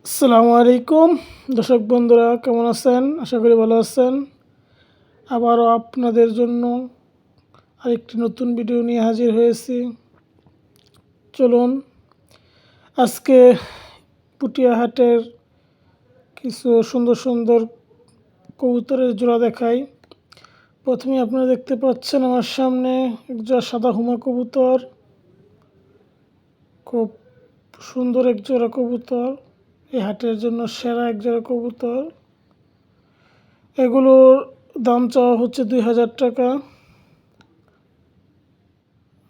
আসসালামু আলাইকুম দর্শক বন্ধুরা, কেমন আছেন? আশা করি ভালো আছেন। আবারও আপনাদের জন্য আরেকটি নতুন ভিডিও নিয়ে হাজির হয়েছি। চলুন আজকে পুটিয়া হাটের কিছু সুন্দর সুন্দর কবুতরের জোড়া দেখাই। প্রথমে আপনারা দেখতে পাচ্ছেন আমার সামনে এক জোড়া সাদা হুমা কবুতর, খুব সুন্দর এক জোড়া কবুতর, এই হাটের জন্য সেরা এক জোড়া কবুতর। এগুলোর দাম চাওয়া হচ্ছে ২,০০০ টাকা।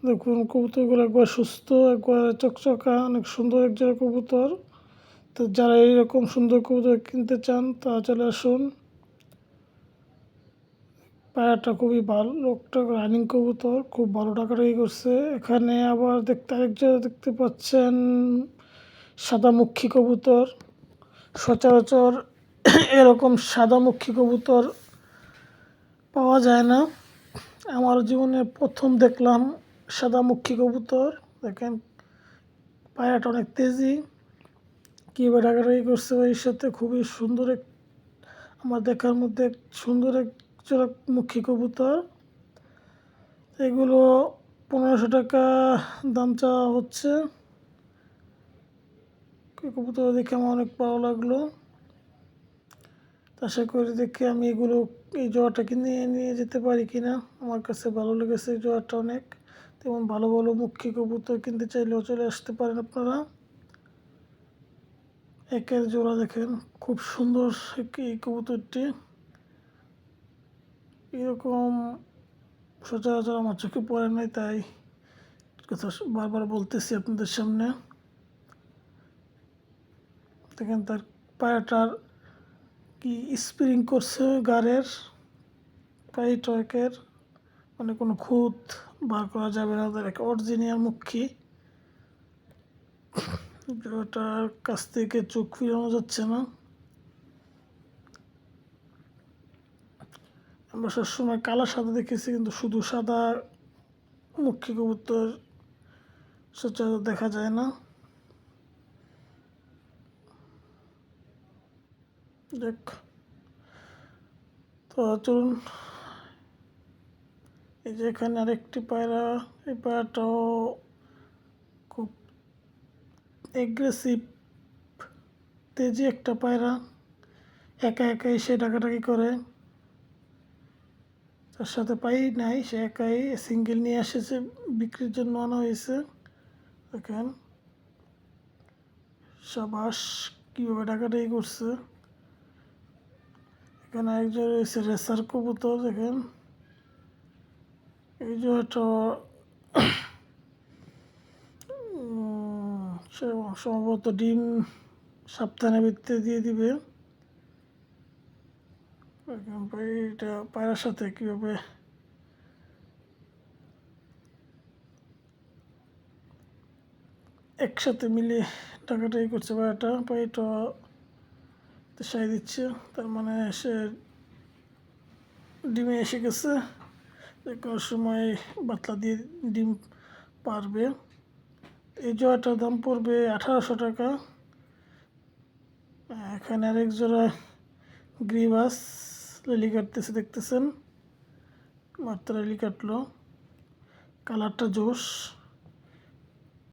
দেখুন কবুতরগুলো একবার সুস্থ, একবার চকচকা, অনেক সুন্দর এক জোড়া কবুতর। তো যারা এইরকম সুন্দর কবুতর কিনতে চান তারা চলে আসুন। পায়রাটা খুবই ভালো, লোকটা রানিং কবুতর, খুব ভালো টাকাটাই করছে। এখানে আবার আরেক জোড়া দেখতে পাচ্ছেন সাদামুখী কবুতর। সচরাচর এরকম সাদামুখী কবুতর পাওয়া যায় না। আমার জীবনে প্রথম দেখলাম সাদামুখী কবুতর। দেখেন পায়রাটা অনেক তেজি, কীভাবে ডাকাডাকি করছে এর সাথে। খুবই সুন্দর আমার দেখার মধ্যে সুন্দর এক জোড়া মুখী কবুতর। এগুলো ১৫০০ টাকা দাম চাওয়া হচ্ছে। কবুতর দেখে আমার অনেক ভালো লাগলো। আশা করি দেখে আমি এই জোড়াটাকে নিয়ে যেতে পারি কিনা। আমার কাছে ভালো লেগেছে এই জোড়াটা অনেক। তেমন ভালো ভালো মুখী কবুতর কিনতে চাইলেও চলে আসতে পারেন আপনারা। একের জোড়া দেখেন, খুব সুন্দর এই কবুতরটি। এরকম সচরাচর আমার চোখে পড়ে নাই, তাই কথা বারবার বলতেছি আপনাদের সামনে। দেখেন তার পায়াটার কি স্প্রিং করছে গাড়ের, পাই ট্রকের, মানে কোনো খুঁত বার করা যাবে না। তার একটা অরিজিনাল মুখী, ওটার কাছ থেকে চোখ ফিরানো যাচ্ছে না। আমরা সবসময় কালা সাদা দেখেছি, কিন্তু শুধু সাদা মুখী কবুতর সচরাচর দেখা যায় না। দেখ, তো চলুন, এই যে এখানে আরেকটি পায়রা। এই পায়রাটাও খুব এগ্রেসিভ, তেজি একটা পায়রা। একা একাই সে ডাকাডাকি করে, তার সাথে পাই নাই, সে একাই সিঙ্গেল নিয়ে এসেছে, বিক্রির জন্য আনা হয়েছে। দেখেন সাবাস, কীভাবে ডাকাডাকি করছে। এখানে একজন রয়েছে রেসার কবুতর। দেখেন এই জোড়াটা সম্ভবত ডিম সপ্তাহের ভিত্তিতে দিয়ে দিবে। এটা পায়রার সাথে কীভাবে একসাথে মিলে টাকাটাই করছে পায়রাটা। পায়রাটা সাই দিচ্ছে, তার মানে সে ডিমে এসে গেছে। কোনো সময় বাতলা দিয়ে ডিম পারবে। এই জোড়াটার দাম পড়বে ১৮০০ টাকা। এখানে আরেক জোড়া গ্রিবাস লিলি কাটতেছে, দেখতেছেন মাত্র লিলি কাটলো, কালারটা জোশ।